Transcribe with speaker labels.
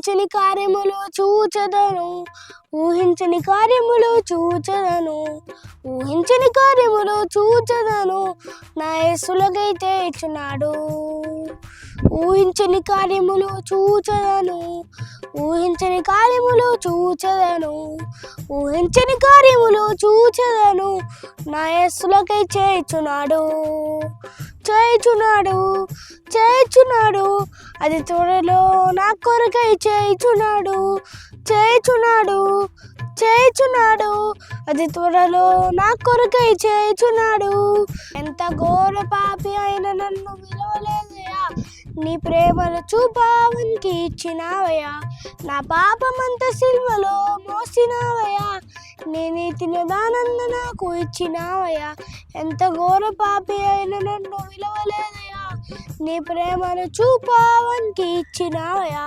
Speaker 1: ఊహించని కార్యములు చూచెదను, ఊహించని కార్యములు చూచెదను, ఊహించని కార్యములు చూచెదను, నా యేసులకైతే ఇచ్చున్నాడు. ఊహించని కార్యములు చూచెదను, ఊహించని కార్యములు చూచెదను, ఊహించని కార్యములు చూచెదను, నా యేసులకై చేయుచున్నాడు, చేయుచున్నాడు, చేయుచున్నాడు, అది త్వరలో నా కొరకై చేయుచున్నాడు, చేయుచున్నాడు, చేయుచున్నాడు, అది త్వరలో నా కొరకై చేయుచున్నాడు. ఎంత ఘోర పాపి అయిన నన్ను విలువలేదయా, నీ ప్రేమను చూపావనికి ఇచ్చినావయ్యా, నా పాపమంతా సిల్వలో మోసినావయ్యా, నీ నీతిని దానంద నాకు ఇచ్చినావయ్యా. ఎంత ఘోర పాపి అయిన నన్ను విలువలేదయా, నీ ప్రేమను చూపావనికి ఇచ్చినావయ్యా.